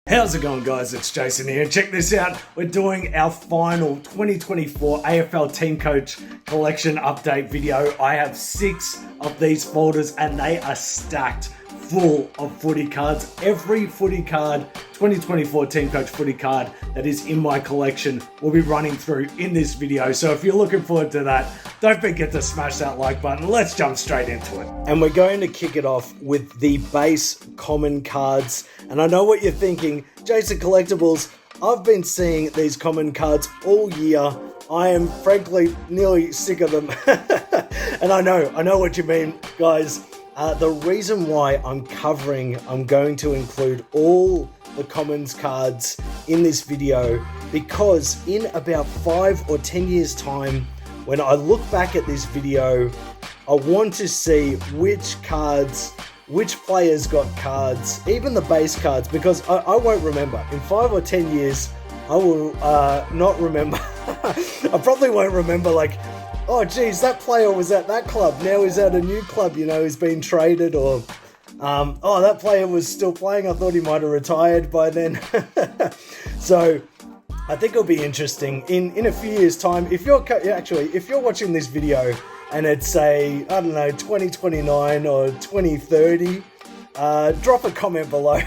How's it going, guys? It's Jayson here. Check this out. We're doing our final 2024 AFL Teamcoach collection update video. I have 6 of these folders and they are stacked full of footy cards. Every footy card, 2024 Teamcoach footy card that is in my collection will be running through in this video. So if you're looking forward to that, don't forget to smash that like button. Let's jump straight into it. And we're going to kick it off with the base common cards. And I know what you're thinking, Jayson Collectables, I've been seeing these common cards all year. I am frankly nearly sick of them. And I know what you mean, guys. The reason why I'm going to include all the commons cards in this video, because in about 5 or 10 years time, when I look back at this video, I want to see which players got cards, even the base cards, because I won't remember. In 5 or 10 years, I will not remember. I probably won't remember, like, oh geez, that player was at that club, now he's at a new club, you know, he's been traded, or oh, that player was still playing, I thought he might have retired by then. So I think it'll be interesting in a few years time, if you're watching this video and it's, say, I don't know, 2029 or 2030, drop a comment below.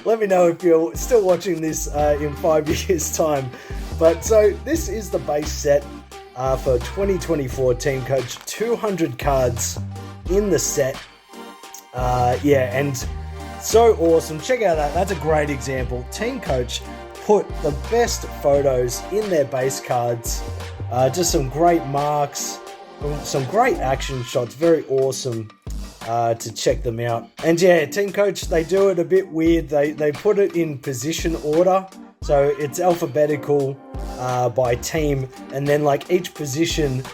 Let me know if you're still watching this in 5 years time. But so this is the base set for 2024 Teamcoach, 200 cards in the set. Yeah, and so awesome. Check out that. That's a great example. Teamcoach put the best photos in their base cards. Just some great marks, some great action shots. Very awesome to check them out. And yeah, Teamcoach, they do it a bit weird. They put it in position order. So it's alphabetical by team, and then like each position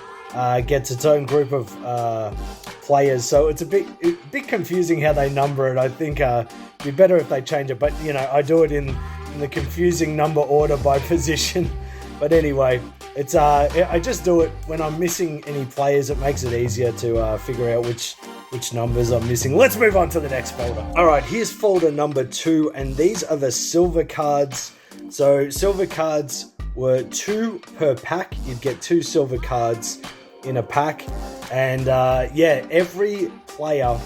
gets its own group of players. So it's a bit confusing how they number it. I think it'd be better if they change it, but you know, I do it in the confusing number order by position. But anyway, it's I just do it when I'm missing any players. It makes it easier to figure out which numbers I'm missing. Let's move on to the next folder. All right, here's folder number 2, and these are the silver cards. So silver cards were 2 per pack. You'd get 2 silver cards in a pack. And yeah, every player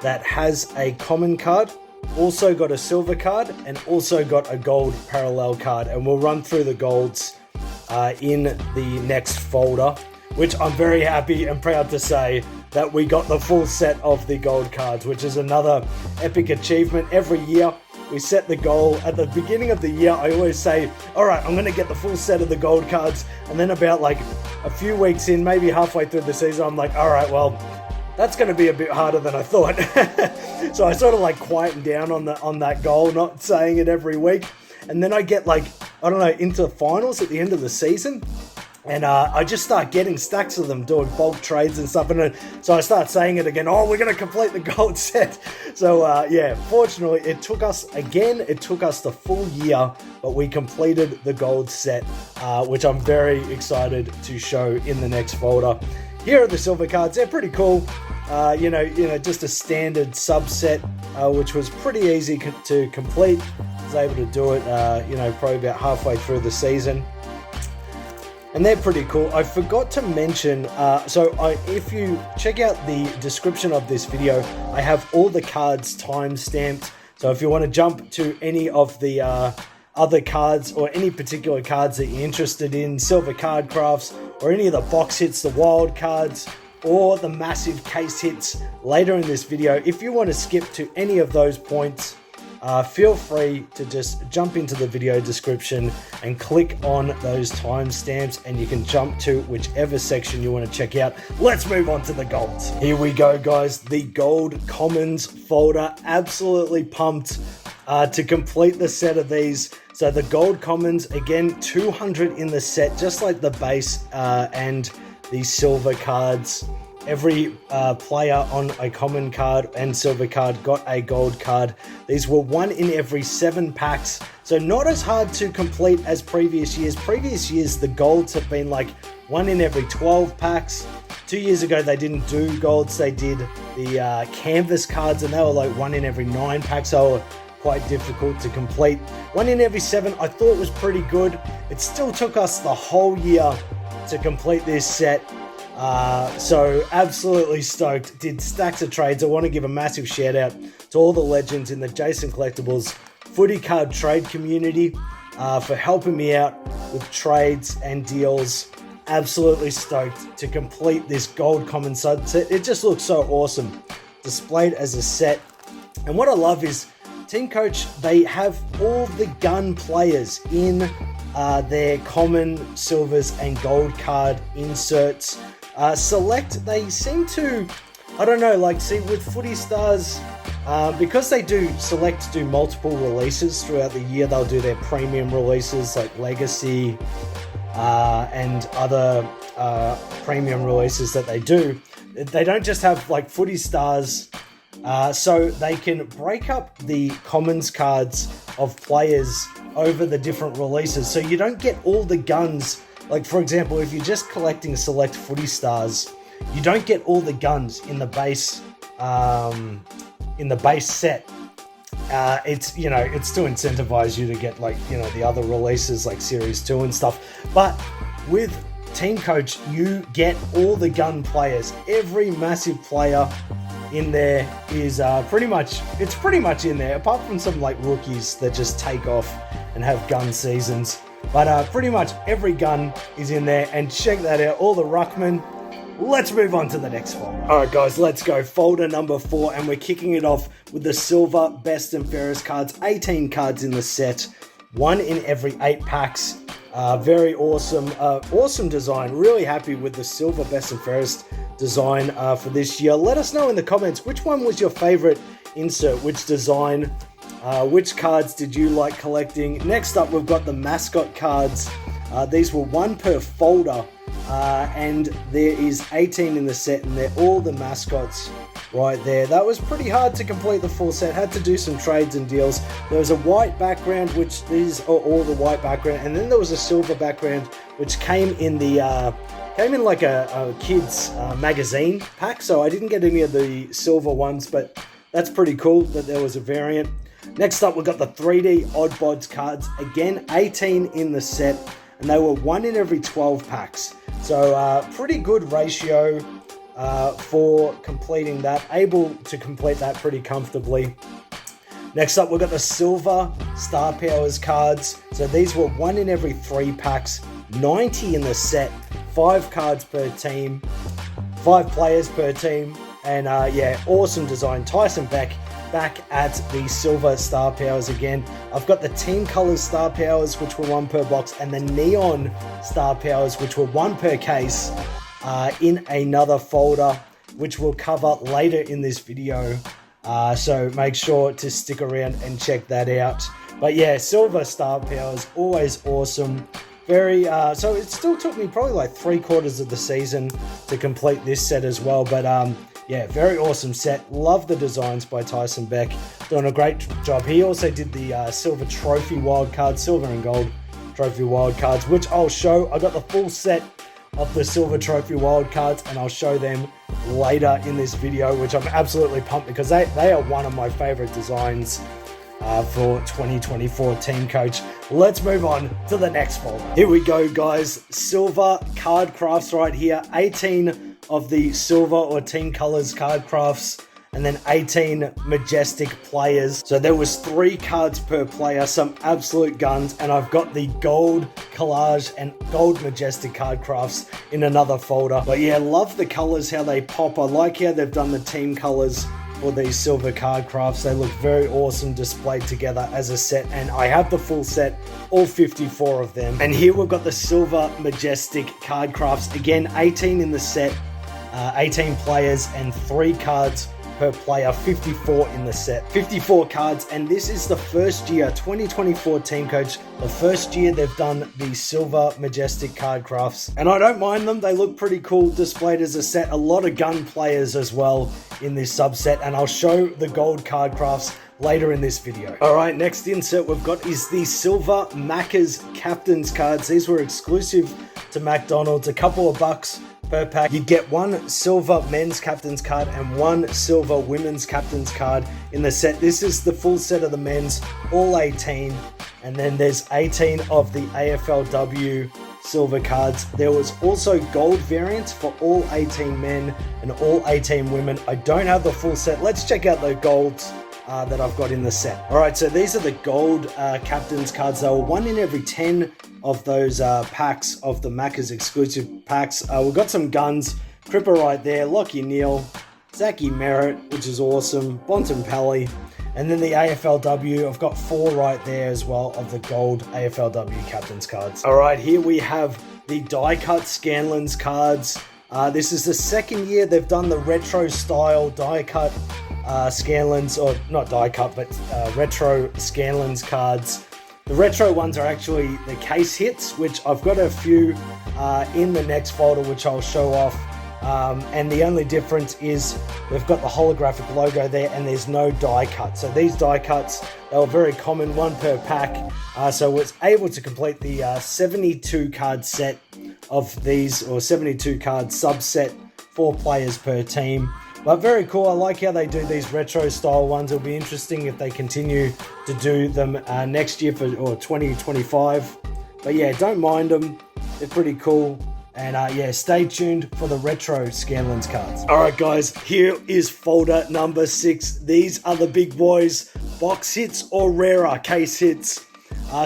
that has a common card also got a silver card and also got a gold parallel card. And we'll run through the golds in the next folder, which I'm very happy and proud to say that we got the full set of the gold cards, which is another epic achievement. Every year we set the goal at the beginning of the year. I always say, all right, I'm going to get the full set of the gold cards. And then about like a few weeks in, maybe halfway through the season, I'm like, all right, well, that's going to be a bit harder than I thought. So I sort of like quieten down on that goal, not saying it every week. And then I get like, I don't know, into the finals at the end of the season. And I just start getting stacks of them, doing bulk trades and stuff. And so I start saying it again, oh, we're going to complete the gold set. So yeah, fortunately, it took us the full year, but we completed the gold set, which I'm very excited to show in the next folder. Here are the silver cards. They're pretty cool. You know, just a standard subset, which was pretty easy to complete. I was able to do it, you know, probably about halfway through the season. And they're pretty cool. I forgot to mention, if you check out the description of this video, I have all the cards time-stamped. So if you want to jump to any of the other cards or any particular cards that you're interested in, silver card crafts, or any of the box hits, the wild cards, or the massive case hits later in this video, if you want to skip to any of those points, feel free to just jump into the video description and click on those timestamps, and you can jump to whichever section you want to check out. Let's move on to the golds. Here we go, guys. The gold commons folder. Absolutely pumped to complete the set of these. So the gold commons, again, 200 in the set, just like the base and the silver cards. Every player on a common card and silver card got a gold card. These were 1 in every 7 packs, so not as hard to complete as previous years. Previous years, the golds have been like 1 in every 12 packs. 2 years ago, they didn't do golds. They did the canvas cards, and they were like 1 in every 9 packs. So quite difficult to complete. 1 in every 7 I thought was pretty good. It still took us the whole year to complete this set. So absolutely stoked. Did stacks of trades. I want to give a massive shout out to all the legends in the Jayson Collectables footy card trade community for helping me out with trades and deals. Absolutely stoked to complete this gold common set. It just looks so awesome displayed as a set. And what I love is TeamCoach, they have all the gun players in their common, silvers and gold card inserts. Select, they seem to, I don't know, like, see, with Footy Stars, because they do multiple releases throughout the year. They'll do their premium releases like Legacy and other premium releases that they do. They don't just have like Footy Stars, so they can break up the commons cards of players over the different releases, so you don't get all the guns. Like, for example, if you're just collecting select Footy Stars, you don't get all the guns in the base set. It's, you know, it's to incentivize you to get, like, you know, the other releases like Series 2 and stuff. But with TeamCoach, you get all the gun players. Every massive player in there is pretty much in there, apart from some like rookies that just take off and have gun seasons. But pretty much every gun is in there, and check that out, all the ruckman. Let's move on to the next folder. All right, guys, let's go. Folder number 4, and we're kicking it off with the silver best and fairest cards. 18 cards in the set, 1 in every 8 packs. Very awesome, awesome design. Really happy with the silver best and fairest design for this year. Let us know in the comments which one was your favorite insert, which design, which cards did you like collecting. Next up, we've got the mascot cards. These were 1 per folder, and there is 18 in the set, and they're all the mascots right there. That was pretty hard to complete the full set. Had to do some trades and deals. There was a white background, which these are all the white background, and then there was a silver background, which came in the like a kids magazine pack. So I didn't get any of the silver ones, but that's pretty cool that there was a variant. Next up, we've got the 3D Oddbodz cards. Again, 18 in the set, and they were 1 in every 12 packs. So pretty good ratio for completing that. Able to complete that pretty comfortably. Next up, we've got the silver Star Powers cards. So these were 1 in every 3 packs, 90 in the set, 5 cards per team, 5 players per team. And yeah, awesome design. Tyson back at the silver Star Powers again. I've got the team colors Star Powers, which were 1 per box, and the neon Star Powers, which were 1 per case, in another folder, which we'll cover later in this video. So make sure to stick around and check that out. But yeah, silver Star Powers, always awesome. Very, so it still took me probably like 3/4 of the season to complete this set as well. But yeah, very awesome set. Love the designs by Tyson Beck. Doing a great job. He also did the silver trophy wildcard, silver and gold trophy wildcards, which I'll show. I got the full set of the silver trophy wildcards, and I'll show them later in this video, which I'm absolutely pumped because they are one of my favorite designs for 2024 TeamCoach. Let's move on to the next folder. Here we go, guys. Silver card crafts right here. 18 of the silver or team colors card crafts, and then 18 Majestic players. So there was 3 cards per player, some absolute guns, and I've got the gold Collage and gold Majestic card crafts in another folder. But yeah, love the colors, how they pop. I like how they've done the team colors for these silver card crafts. They look very awesome displayed together as a set, and I have the full set, all 54 of them. And here we've got the silver Majestic card crafts. Again, 18 in the set, 18 players and 3 cards per player, 54 in the set, 54 cards. And this is the first year, 2024 TeamCoach, the first year they've done the silver Majestic card crafts, and I don't mind them. They look pretty cool displayed as a set. A lot of gun players as well in this subset, and I'll show the gold card crafts later in this video. All right, next insert we've got is the silver Macca's captain's cards. These were exclusive to McDonald's, a couple of bucks per pack. You get one silver men's captain's card and one silver women's captain's card in the set. This is the full set of the men's, all 18. And then there's 18 of the AFLW silver cards. There was also gold variants for all 18 men and all 18 women. I don't have the full set. Let's check out the golds that I've got in the set. All right, so these are the gold captain's cards. They were 1 in every 10 of those packs of the Macca's exclusive packs. We've got some guns. Cripps right there, Lockie Neal, Zachy Merritt, which is awesome, Bontempelli, and then the AFLW. I've got 4 right there as well of the gold AFLW captain's cards. All right, here we have the die-cut Scanlens cards. This is the second year they've done the retro style die-cut Scanlens, or not die-cut, but retro Scanlens cards. The retro ones are actually the case hits, which I've got a few in the next folder, which I'll show off. And the only difference is we've got the holographic logo there and there's no die cut. So these die cuts, they were very common, 1 per pack. So I was able to complete the 72 card set of these, or 72 card subset, 4 players per team. But very cool. I like how they do these retro style ones. It'll be interesting if they continue to do them next year or 2025. But yeah, don't mind them. They're pretty cool. And yeah, stay tuned for the retro Scanlens cards. All right, guys, here is folder number 6. These are the big boys, box hits or rarer case hits.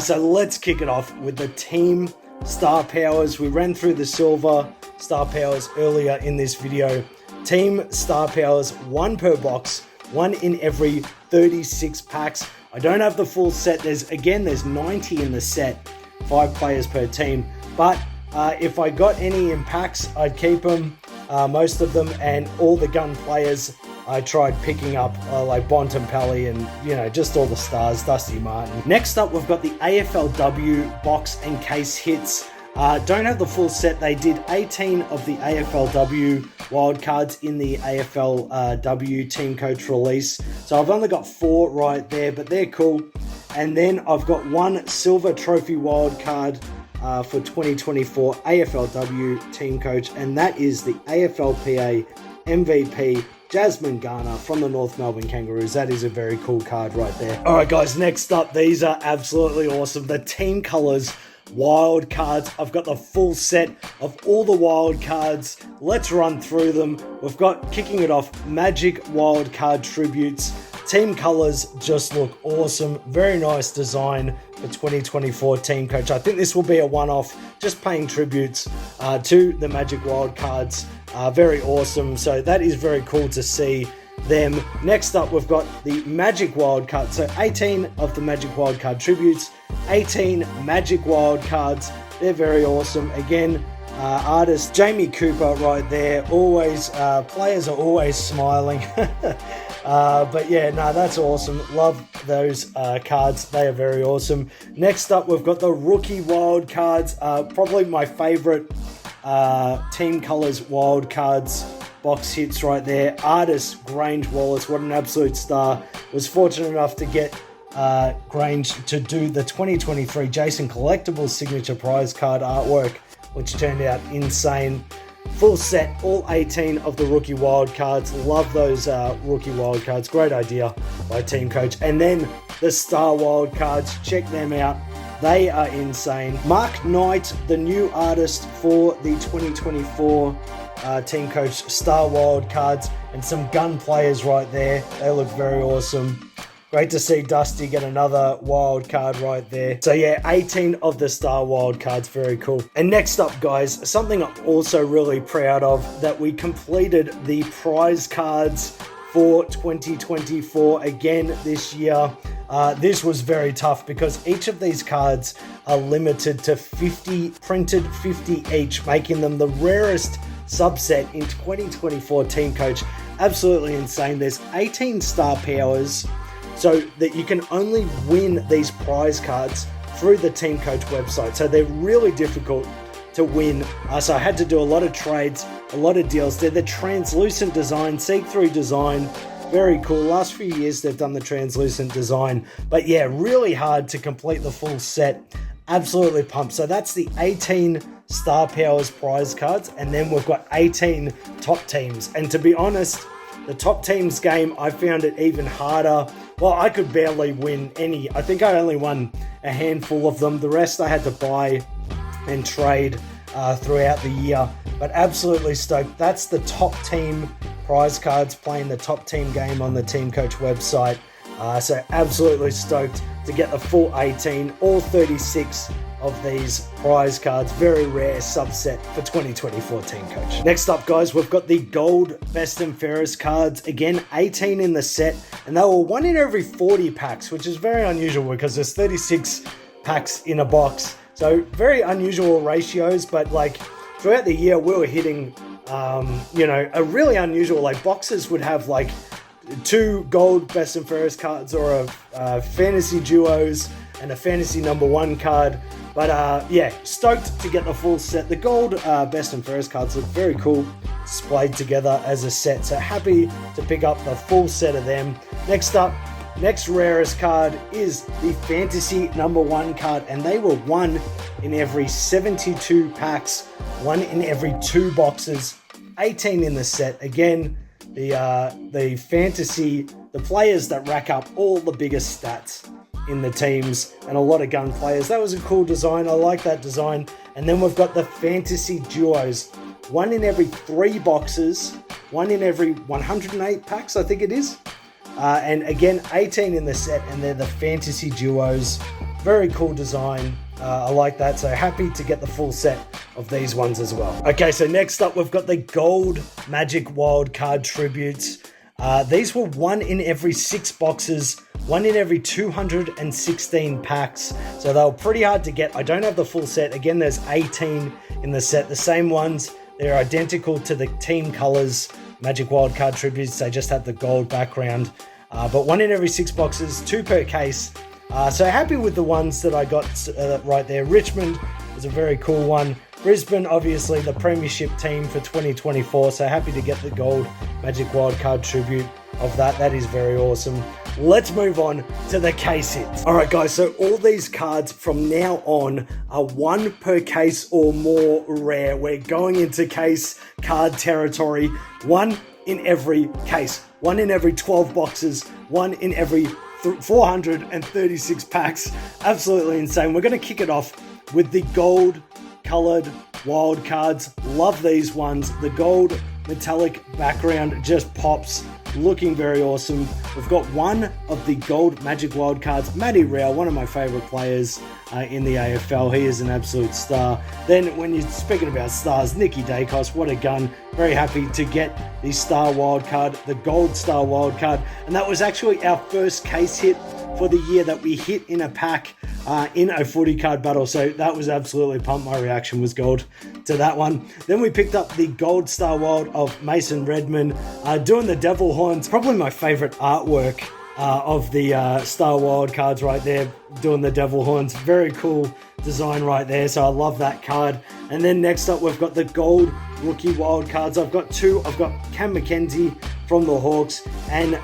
So let's kick it off with the team star powers. We ran through the silver star powers earlier in this video. Team star powers, 1 per box, 1 in every 36 packs. I don't have the full set. There's 90 in the set, 5 players per team. But if I got any in packs, I'd keep them, most of them, and all the gun players I tried picking up, like Bontempelli and, you know, just all the stars, Dusty Martin. Next up, we've got the AFLW box and case hits. Don't have the full set. They did 18 of the AFLW wildcards in the AFLW TeamCoach release. So I've only got 4 right there, but they're cool. And then I've got 1 silver trophy wildcard for 2024 AFLW TeamCoach, and that is the AFLPA MVP Jasmine Garner from the North Melbourne Kangaroos. That is a very cool card right there. All right, guys, next up, these are absolutely awesome. The Team Colours wild cards. I've got the full set of all the wild cards. Let's run through them. We've got, kicking it off, Magic wild card tributes. Team colors just look awesome. Very nice design for 2024 TeamCoach. I think this will be a one-off, just paying tributes to the Magic wild cards. Very awesome. So that is very cool to see them. Next up, we've got the Magic wildcard. So 18 of the Magic wildcard tributes, 18 Magic wildcards. They're very awesome. Again, artist Jamie Cooper right there. Always, players are always smiling. But yeah, no, that's awesome. Love those cards. They are very awesome. Next up, we've got the rookie wild cards. Probably my favorite Team Colors wild cards box hits right there. Artist Grange Wallace, what an absolute star. Was fortunate enough to get Grange to do the 2023 Jayson Collectables signature prize card artwork, which turned out insane. Full set, all 18 of the rookie wildcards. Love those rookie wildcards. Great idea by TeamCoach. And then the star wildcards, check them out. They are insane. Mark Knight, the new artist for the 2024 TeamCoach Star Wildcards, and some gun players right there. They look very awesome. Great to see Dusty get another wild card right there. So yeah, 18 of the Star Wildcards, very cool. And next up, guys, something I'm also really proud of, that we completed the prize cards for 2024 again this year. This was very tough because each of these cards are limited to 50, printed 50 each, making them the rarest subset in 2024 TeamCoach. Absolutely insane. There's 18 star powers, so that you can only win these prize cards through the TeamCoach website. So they're really difficult to win. So I had to do a lot of trades, a lot of deals. They're the translucent design, see-through design. Very cool. Last few years they've done the translucent design. But yeah, really hard to complete the full set. Absolutely pumped. So that's the 18 Star Powers prize cards, and then we've got 18 top teams. And to be honest, the top teams game, I found it even harder. Well, I could barely win any. I think I only won a handful of them. The rest I had to buy and trade throughout the year. But absolutely stoked. That's the top team prize cards, playing the top team game on the TeamCoach website. So absolutely stoked to get the full 18, all 36 of these prize cards. Very rare subset for 2024 TeamCoach. Next up, guys, we've got the gold best and fairest cards. Again, 18 in the set, and they were 1 in every 40 packs, which is very unusual because there's 36 packs in a box. So very unusual ratios, but like throughout the year, we were hitting, a really unusual, like boxes would have like 2 gold best and fairest cards, or a fantasy duos and a fantasy number 1 card. But yeah, stoked to get the full set. The gold best and fairest cards look very cool displayed together as a set, so happy to pick up the full set of them. Next up, next rarest card is the fantasy number 1 card, and they were 1 in every 72 packs, 1 in every 2 boxes, 18 in the set. Again, the fantasy, the players that rack up all the biggest stats in the teams, and a lot of gun players. That was a cool design. I like that design. And then we've got the fantasy duos, 1 in every 3 boxes, 1 in every 108 packs, I think it is. And again, 18 in the set, and they're the fantasy duos. Very cool design. I like that. So happy to get the full set of these ones as well. Okay, so next up, we've got the gold Magic Wildcard tributes. These were 1 in every 6 boxes, 1 in every 216 packs. So they were pretty hard to get. I don't have the full set. Again, there's 18 in the set. The same ones. They're identical to the team colors Magic Wildcard tributes. They just have the gold background. But 1 in every 6 boxes, 2 per case. So happy with the ones that I got right there. Richmond was a very cool one. Brisbane, obviously the premiership team for 2024. So happy to get the gold Magic Wildcard tribute of that. That is very awesome. Let's move on to the case hits. All right, guys. So all these cards from now on are 1 per case or more rare. We're going into case card territory. 1 in every case. 1 in every 12 boxes. 1 in every 436 packs. Absolutely insane. We're going to kick it off with the gold colored wild cards. Love these ones. The gold metallic background just pops. Looking very awesome. We've got 1 of the gold Magic Wild cards. Matty Rao, one of my favorite players in the AFL. He is an absolute star. Then when you're speaking about stars, Nicky Dacos, what a gun. Very happy to get the star wild card, the gold star wild card. And that was actually our first case hit for the year that we hit in a pack in a footy card battle. So that was absolutely pumped. My reaction was gold to that one. Then we picked up the gold star wild of Mason Redman doing the devil horns. Probably my favorite artwork of the star wild cards right there, doing the devil horns. Very cool design right there. So I love that card. And then next up, we've got the gold rookie wild cards. I've got 2. I've got Cam McKenzie from the Hawks and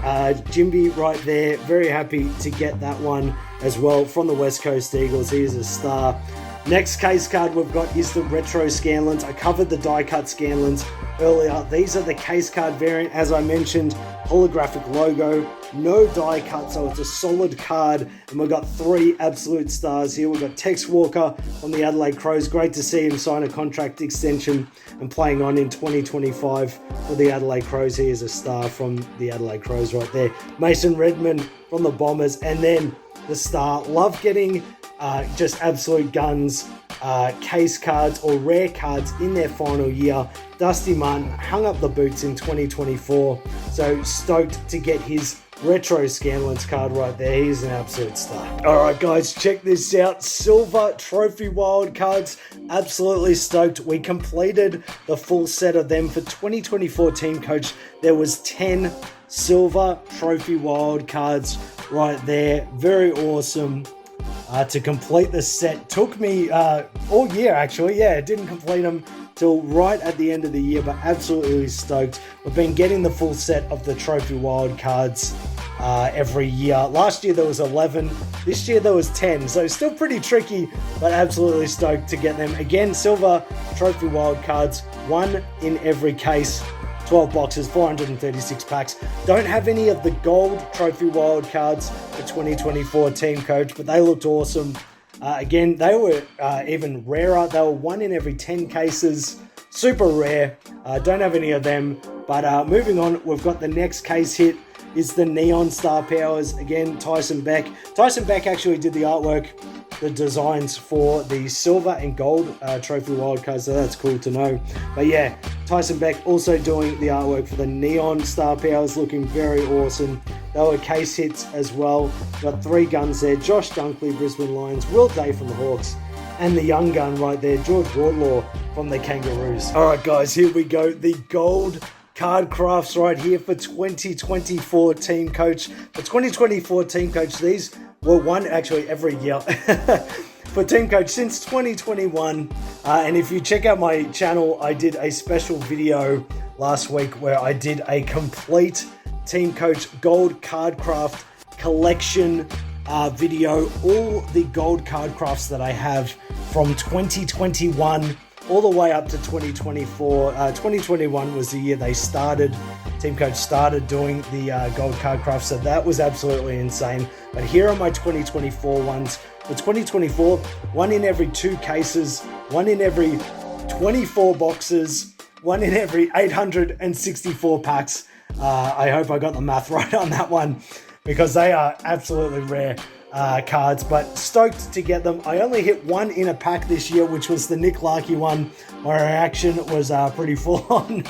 Jimby right there. Very happy to get that one as well from the West Coast Eagles. He is a star. Next case card we've got is the retro Scanlens. I covered the die cut Scanlens earlier. These are the case card variant, as I mentioned, holographic logo, no die cut, so it's a solid card. And we've got 3 absolute stars here. We've got Tex Walker from the Adelaide Crows. Great to see him sign a contract extension and playing on in 2025 for the Adelaide Crows. He is a star from the Adelaide Crows right there. Mason Redman from the Bombers, and then the star. Love getting just absolute guns, case cards or rare cards in their final year. Dusty Martin hung up the boots in 2024, so stoked to get his retro Scanlens card right there. He's an absolute star. All right, guys, check this out. Silver trophy wild cards. Absolutely stoked. We completed the full set of them for 2024 TeamCoach. There was 10 silver trophy wild cards right there. Very awesome. To complete the set took me all year, actually. Yeah, didn't complete them till right at the end of the year, but absolutely stoked. We've been getting the full set of the trophy wild cards every year. Last year there was 11. This year there was 10. So still pretty tricky, but absolutely stoked to get them. Again, silver trophy wildcards, 1 in every case. 12 boxes, 436 packs. Don't have any of the gold trophy wildcards for 2024 TeamCoach, but they looked awesome. Again, they were even rarer. They were 1 in every 10 cases. Super rare. Don't have any of them. But moving on, we've got the next case hit is the Neon Star Powers. Again, Tyson Beck. Tyson Beck actually did the artwork, the designs for the silver and gold trophy wildcards, so that's cool to know. But yeah, Tyson Beck also doing the artwork for the Neon Star Powers, looking very awesome. They were case hits as well. Got 3 guns there. Josh Dunkley, Brisbane Lions, Will Day from the Hawks, and the young gun right there, George Wardlaw from the Kangaroos. All right, guys, here we go. The gold card crafts right here for 2024 TeamCoach. The 2024 TeamCoach, these were one actually every year for TeamCoach since 2021. And if you check out my channel, I did a special video last week where I did a complete TeamCoach gold card craft collection video. All the gold card crafts that I have from 2021 all the way up to 2024. 2021 was the year they started. TeamCoach started doing the gold card craft, so that was absolutely insane. But here are my 2024 ones. For 2024, 1 in every 2 cases, 1 in every 24 boxes, 1 in every 864 packs. I hope I got the math right on that one, because they are absolutely rare cards, but stoked to get them. I only hit 1 in a pack this year, which was the Nick Larkey one. My reaction was pretty full on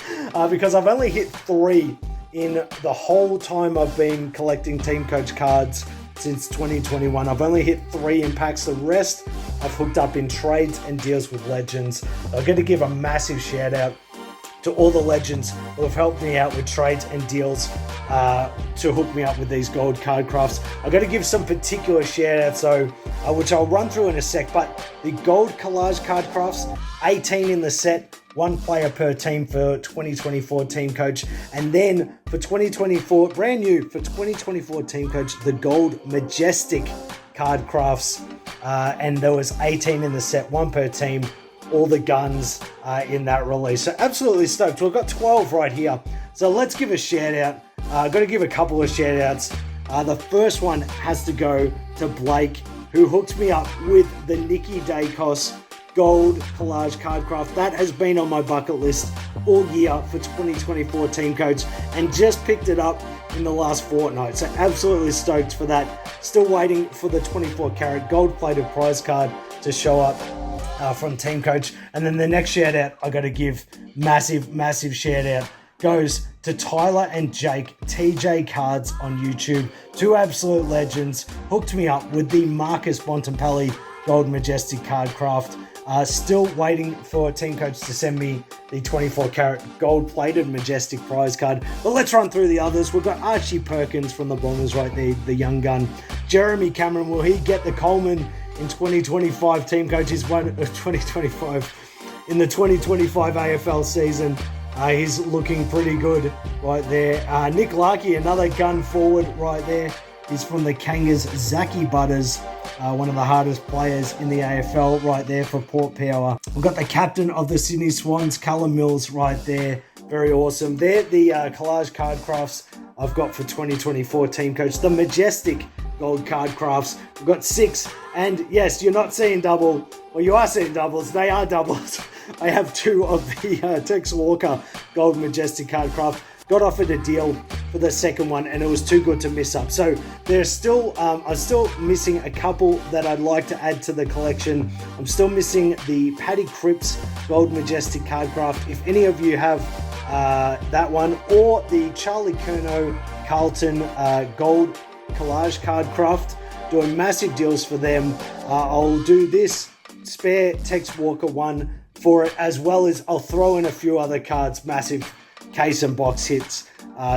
because I've only hit 3 in the whole time I've been collecting TeamCoach cards since 2021. I've only hit 3 in packs. The rest I've hooked up in trades and deals with legends. I'm going to give a massive shout out to all the legends who have helped me out with trades and deals to hook me up with these gold card crafts. I've got to give some particular shout outs, which I'll run through in a sec, but the gold collage card crafts, 18 in the set, 1 player per team for 2024 TeamCoach. And then for 2024, brand new for 2024 TeamCoach, the gold Majestic card crafts, and there was 18 in the set, 1 per team. All the guns in that release. So absolutely stoked. We've got 12 right here. So let's give a shout out. I've got to give a couple of shout outs. The first one has to go to Blake, who hooked me up with the Nikki Dacos gold collage card craft. That has been on my bucket list all year for 2024 TeamCoach, and just picked it up in the last fortnight. So absolutely stoked for that. Still waiting for the 24 karat gold plated prize card to show up from TeamCoach. And then the next shout out I got to give, massive shout out, goes to Tyler and Jake, TJ Cards on YouTube. 2 absolute legends, hooked me up with the Marcus Bontempelli gold Majestic card craft. Still waiting for TeamCoach to send me the 24 karat gold plated Majestic prize card. But let's run through the others. We've got Archie Perkins from the Bombers right there, the young gun. Jeremy Cameron, will he get the Coleman in 2025 TeamCoach? Is one of 2025 in the 2025 AFL season. He's looking pretty good right there. Nick Larkey, another gun forward right there. He's from the Kangas. Zachy Butters, one of the hardest players in the AFL right there for Port Power. We've got the captain of the Sydney Swans, Callum Mills right there. Very awesome. They're the collage card crafts I've got for 2024 TeamCoach. The Majestic gold card crafts. We've got 6. And yes, you're not seeing double. Well, you are seeing doubles. They are doubles. I have 2 of the Tex Walker gold Majestic card craft. Got offered a deal for the second one, and it was too good to miss up. So there's still, I'm still missing a couple that I'd like to add to the collection. I'm still missing the Paddy Cripps gold Majestic card craft. If any of you have that one, or the Charlie Curnow Carlton gold collage card craft, doing massive deals for them. I'll do this spare Tex Walker one for it, as well as I'll throw in a few other cards, massive case and box hits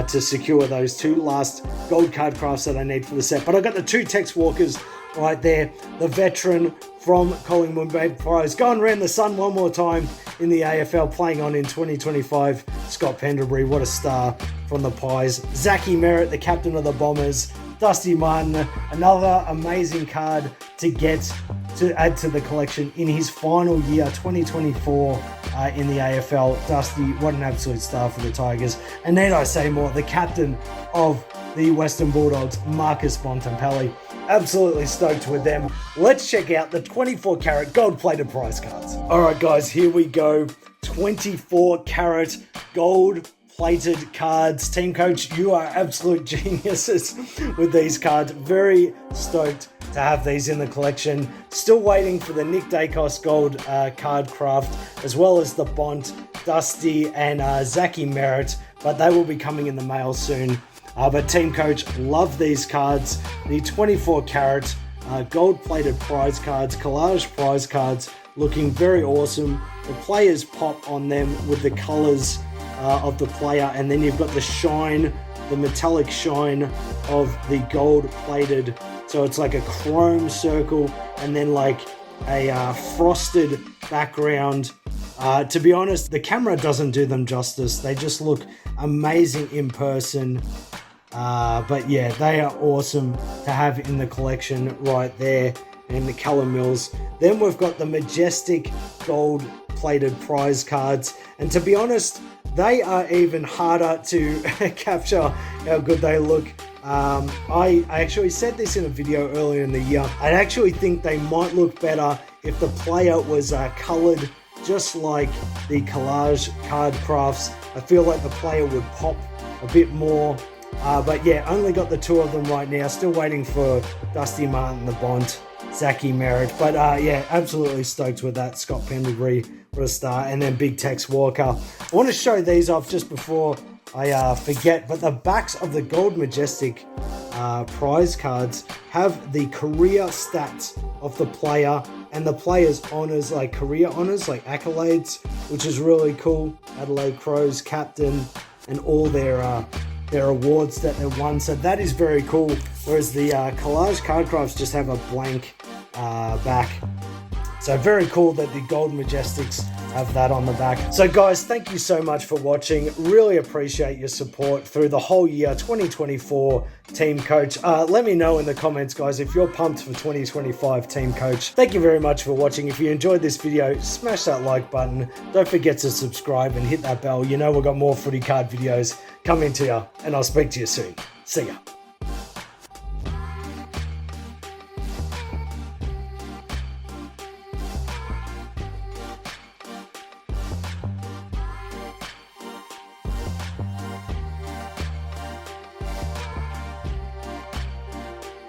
to secure those 2 last gold card crafts that I need for the set. But I've got the 2 Tex Walkers right there, the veteran from Collingwood Bay Prize. Going around the sun one more time in the AFL, playing on in 2025. Scott Pendlebury, what a star from the Pies. Zachy Merritt, the captain of the Bombers. Dusty Martin, another amazing card to get to add to the collection in his final year, 2024, in the AFL. Dusty, what an absolute star for the Tigers. And need I say more, the captain of the Western Bulldogs, Marcus Bontempelli. Absolutely stoked with them. Let's check out the 24 karat gold-plated prize cards. All right, guys, here we go. 24 karat gold-plated cards. Team Coach, you are absolute geniuses with these cards. Very stoked to have these in the collection. Still waiting for the Nick Dacos gold card craft, as well as the Bont, Dusty, and Zachy Merritt, but they will be coming in the mail soon. But Team Coach, love these cards. The 24 karat gold-plated prize cards, collage prize cards, looking very awesome. The players pop on them with the colors of the player, and then you've got the shine, the metallic shine of the gold-plated. So it's like a chrome circle, and then like a frosted background. To be honest, the camera doesn't do them justice. They just look amazing in person. But yeah, they are awesome to have in the collection right there. And the Callum Mills. Then we've got the Majestic gold-plated prize cards. And to be honest, they are even harder to capture how good they look. I actually said this in a video earlier in the year. I actually think they might look better if the player was colored just like the Collage card crafts. I feel like the player would pop a bit more. But yeah, only got the two of them right now. Still waiting for Dusty Martin, the Bont, Zachy Merritt. But yeah, absolutely stoked with that. Scott Pendlebury, what a star. And then Big Tex Walker. I want to show these off just before I forget. But the backs of the Gold Majestic prize cards have the career stats of the player and the player's honours, like career honours, like accolades, which is really cool. Adelaide Crows, captain, and all their awards that they've won. So that is very cool. Whereas the Collage card crafts just have a blank back. So very cool that the Gold Majestics have that on the back. So guys, thank you so much for watching. Really appreciate your support through the whole year 2024 Team Coach. Let me know in the comments, guys, if you're pumped for 2025 Team Coach. Thank you very much for watching. If you enjoyed this video, smash that like button. Don't forget to subscribe and hit that bell. You know we've got more footy card videos coming to you, and I'll speak to you soon. See ya.